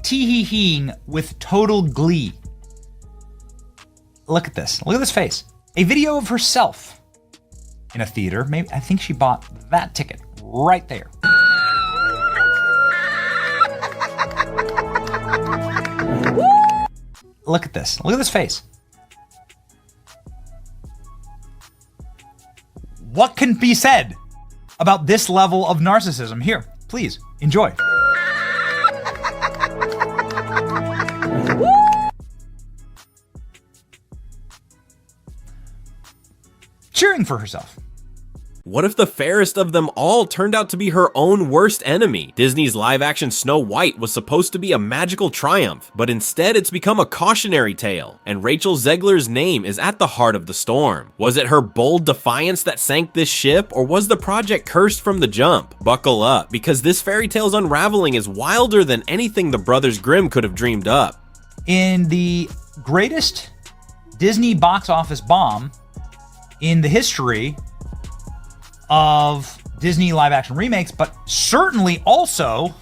tee-hee-heeing with total glee. Look at this. Look at this face. A video of herself in a theater. Maybe I think she bought that ticket right there. Look at this. Look at this face. What can be said about this level of narcissism? Here, please, enjoy. Cheering for herself. What if the fairest of them all turned out to be her own worst enemy? Disney's live-action Snow White was supposed to be a magical triumph, but instead it's become a cautionary tale, and Rachel Zegler's name is at the heart of the storm. Was it her bold defiance that sank this ship, or was the project cursed from the jump? Buckle up, because this fairy tale's unraveling is wilder than anything the Brothers Grimm could have dreamed up. In the greatest Disney box office bomb in the history of Disney live-action remakes, but certainly also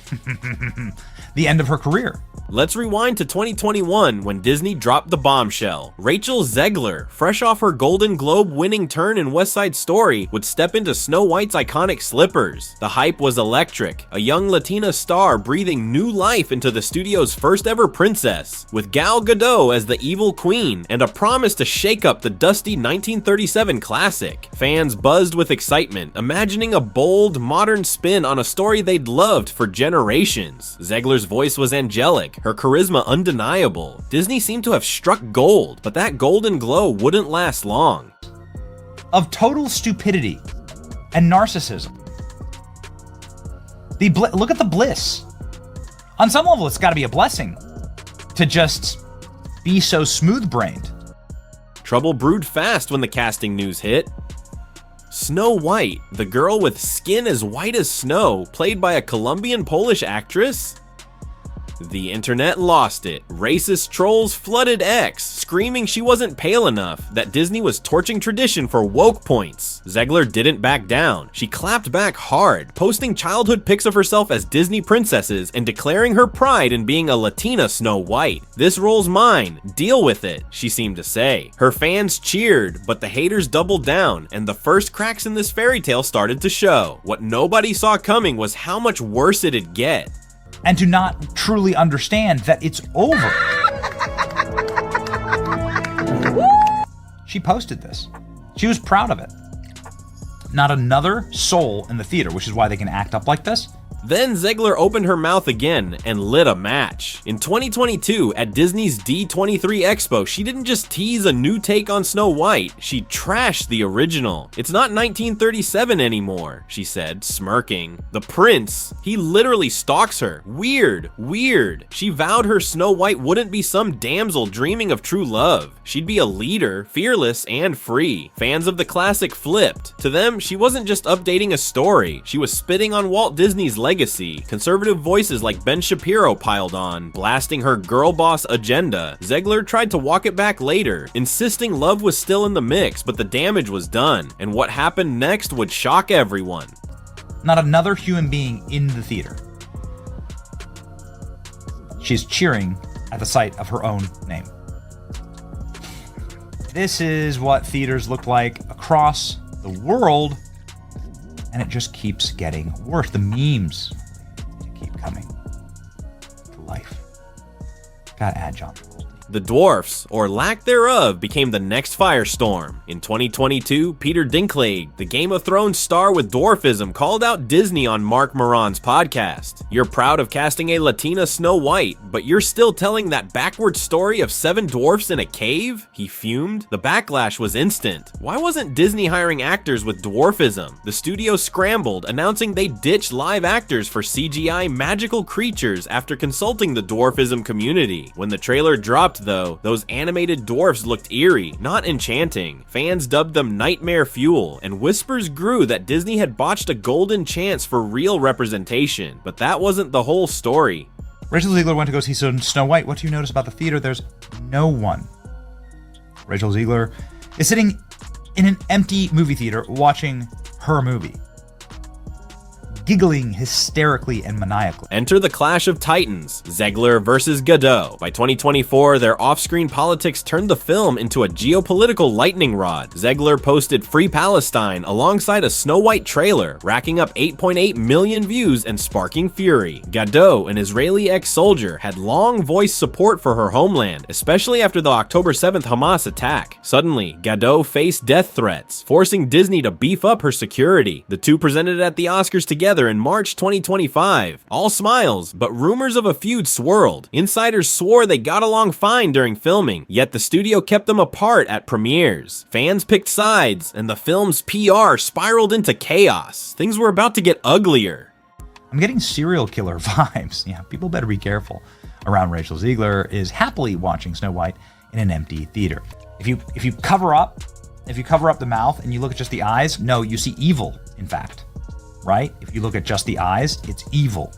the end of her career. Let's rewind to 2021 when Disney dropped the bombshell. Rachel Zegler, fresh off her Golden Globe winning turn in West Side Story, would step into Snow White's iconic slippers. The hype was electric, a young Latina star breathing new life into the studio's first ever princess, with Gal Gadot as the evil queen and a promise to shake up the dusty 1937 classic. Fans buzzed with excitement, imagining a bold, modern spin on a story they'd loved for generations. Zegler's voice was angelic, her charisma undeniable. Disney seemed to have struck gold, but that golden glow wouldn't last long. Of total stupidity and narcissism. Look at the bliss. On some level, it's got to be a blessing to just be so smooth-brained. Trouble brewed fast when the casting news hit. Snow White, the girl with skin as white as snow, played by a Colombian-Polish actress? The internet lost it. Racist trolls flooded X, screaming she wasn't pale enough, that Disney was torching tradition for woke points. Zegler didn't back down. She clapped back hard, posting childhood pics of herself as Disney princesses and declaring her pride in being a Latina Snow White. "This role's mine, deal with it," she seemed to say. Her fans cheered, but the haters doubled down, and the first cracks in this fairy tale started to show. What nobody saw coming was how much worse it'd get. And to not truly understand that it's over. She posted this. She was proud of it. Not another soul in the theater, which is why they can act up like this. Then Zegler opened her mouth again and lit a match. In 2022, at Disney's D23 Expo, she didn't just tease a new take on Snow White, she trashed the original. "It's not 1937 anymore," she said, smirking. "The prince, he literally stalks her. Weird, weird." She vowed her Snow White wouldn't be some damsel dreaming of true love. She'd be a leader, fearless and free. Fans of the classic flipped. To them, she wasn't just updating a story, she was spitting on Walt Disney's legacy. Conservative voices like Ben Shapiro piled on, blasting her girl boss agenda. Zegler tried to walk it back later, insisting love was still in the mix, but the damage was done, and what happened next would shock everyone. Not another human being in the theater. She's cheering at the sight of her own name. This is what theaters look like across the world. And it just keeps getting worse. The memes keep coming to life. Gotta add John. The dwarfs, or lack thereof, became the next firestorm. In 2022, Peter Dinklage, the Game of Thrones star with dwarfism, called out Disney on Mark Maron's podcast. "You're proud of casting a Latina Snow White, but you're still telling that backward story of 7 dwarfs in a cave?" He fumed. The backlash was instant. Why wasn't Disney hiring actors with dwarfism? The studio scrambled, announcing they ditched live actors for CGI magical creatures after consulting the dwarfism community. When the trailer dropped, though, those animated dwarfs looked eerie, not enchanting. Fans dubbed them nightmare fuel, and whispers grew that Disney had botched a golden chance for real representation. But that wasn't the whole story. Rachel Zegler went to go see Snow White. What do you notice about the theater? There's no one. Rachel Zegler is sitting in an empty movie theater watching her movie. giggling hysterically and maniacally. Enter the clash of titans, Zegler versus Godot. By 2024, their off-screen politics turned the film into a geopolitical lightning rod. Zegler posted Free Palestine alongside a Snow White trailer, racking up 8.8 million views and sparking fury. Godot, an Israeli ex-soldier, had long voiced support for her homeland, especially after the October 7th Hamas attack. Suddenly, Godot faced death threats, forcing Disney to beef up her security. The two presented at the Oscars together in March 2025. All smiles, but rumors of a feud swirled. Insiders swore they got along fine during filming, yet the studio kept them apart at premieres. Fans picked sides, and the film's PR spiraled into chaos. Things were about to get uglier. I'm getting serial killer vibes. Yeah, people better be careful around Rachel Zegler is happily watching Snow White in an empty theater. If you cover up the mouth and you look at just the eyes, no, you see evil, in fact. Right? If you look at just the eyes, it's evil.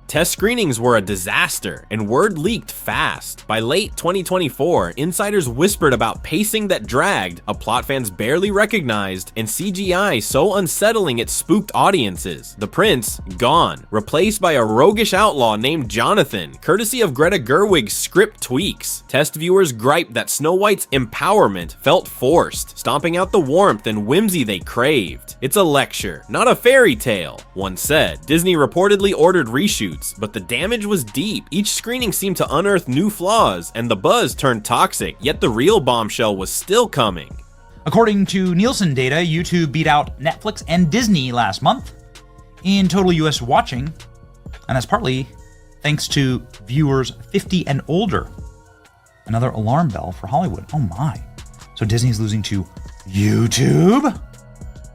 Test screenings were a disaster, and word leaked fast. By late 2024, insiders whispered about pacing that dragged, a plot fans barely recognized, and CGI so unsettling it spooked audiences. The prince, gone, replaced by a roguish outlaw named Jonathan, courtesy of Greta Gerwig's script tweaks. Test viewers griped that Snow White's empowerment felt forced, stomping out the warmth and whimsy they craved. It's a lecture, not a fairy tale, one said. Disney reportedly ordered reshoots, but the damage was deep. Each screening seemed to unearth new flaws, and the buzz turned toxic, yet the real bombshell was still coming. According to Nielsen data, YouTube beat out Netflix and Disney last month in total US watching, and that's partly thanks to viewers 50 and older. Another alarm bell for Hollywood. Oh my. So Disney's losing to YouTube?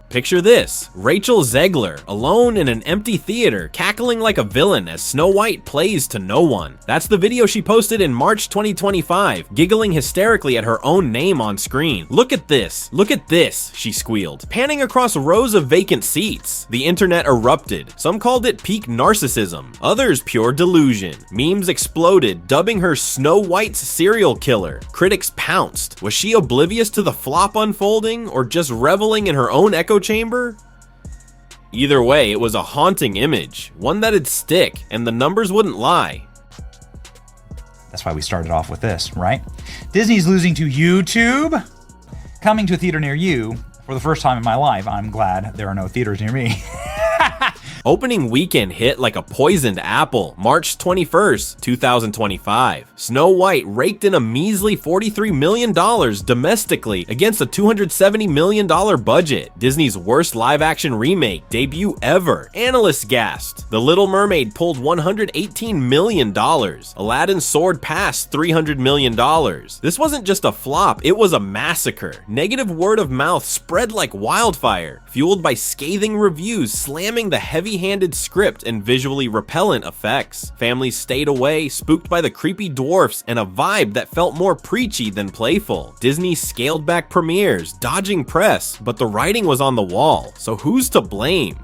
Picture this, Rachel Zegler, alone in an empty theater, cackling like a villain as Snow White plays to no one. That's the video she posted in March 2025, giggling hysterically at her own name on screen. Look at this, she squealed, panning across rows of vacant seats. The internet erupted. Some called it peak narcissism, others pure delusion. Memes exploded, dubbing her Snow White's serial killer. Critics pounced. Was she oblivious to the flop unfolding, or just reveling in her own echo chamber? Either way, it was a haunting image, one that'd stick, and the numbers wouldn't lie. That's why we started off with this, right? Disney's losing to YouTube, coming to a theater near you. For the first time in my life, I'm glad there are no theaters near me. Opening weekend hit like a poisoned apple, March 21st, 2025. Snow White raked in a measly $43 million domestically against a $270 million budget. Disney's worst live-action remake debut ever. Analysts gasped. The Little Mermaid pulled $118 million. Aladdin soared past $300 million. This wasn't just a flop, it was a massacre. Negative word of mouth spread like wildfire, fueled by scathing reviews slamming the heavy-handed script and visually repellent effects. Families stayed away, spooked by the creepy dwarfs and a vibe that felt more preachy than playful. Disney scaled back premieres, dodging press, but the writing was on the wall, so who's to blame?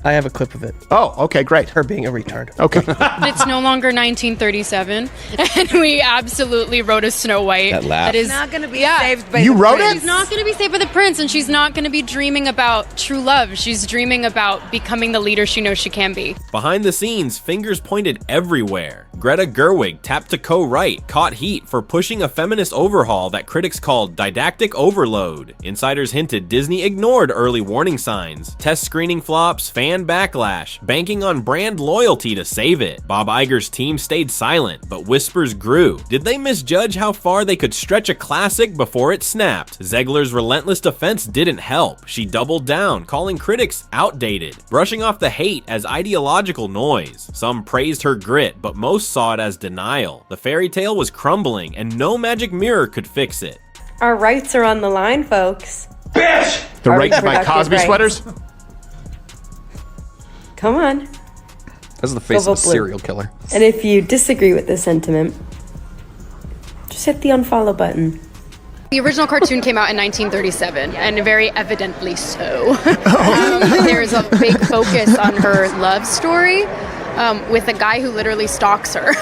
I have a clip of it. Oh, okay, great. Her being a retard. Okay. It's no longer 1937, and we absolutely wrote a Snow White. That laugh. That is not going to be saved by You the wrote prince. it? She's not going to be saved by the prince, and she's not going to be dreaming about true love. She's dreaming about becoming the leader she knows she can be. Behind the scenes, fingers pointed everywhere. Greta Gerwig, tapped to co-write, caught heat for pushing a feminist overhaul that critics called didactic overload. Insiders hinted Disney ignored early warning signs. Test screening flops, fan backlash, banking on brand loyalty to save it. Bob Iger's team stayed silent, but whispers grew. Did they misjudge how far they could stretch a classic before it snapped? Zegler's relentless defense didn't help. She doubled down, calling critics outdated, brushing off the hate as ideological noise. Some praised her grit, but most saw it as denial. The fairy tale was crumbling, and no magic mirror could fix it. Our rights are on the line, folks. The Our right to buy reproductive Cosby rights. sweaters? Come on. That's the face Go of a vote blue. serial killer. And if you disagree with this sentiment, just hit the unfollow button. The original cartoon came out in 1937, and very evidently so. There's a big focus on her love story, with a guy who literally stalks her.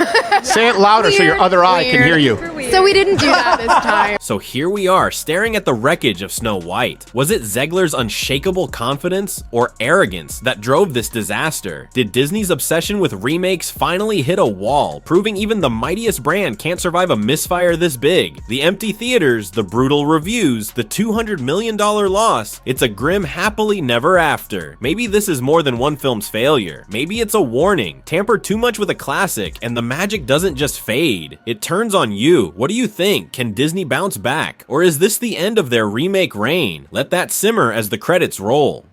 Say it louder so your other eye can hear you. So we didn't do that this time. So here we are, staring at the wreckage of Snow White. Was it Zegler's unshakable confidence or arrogance that drove this disaster? Did Disney's obsession with remakes finally hit a wall, proving even the mightiest brand can't survive a misfire this big? The empty theaters, the brutal reviews, the $200 million loss, it's a grim happily never after. Maybe this is more than one film's failure. Maybe it's a warning. Tamper too much with a classic and the magic doesn't just fade. It turns on you. What do you think? Can Disney bounce back? Or is this the end of their remake reign? Let that simmer as the credits roll.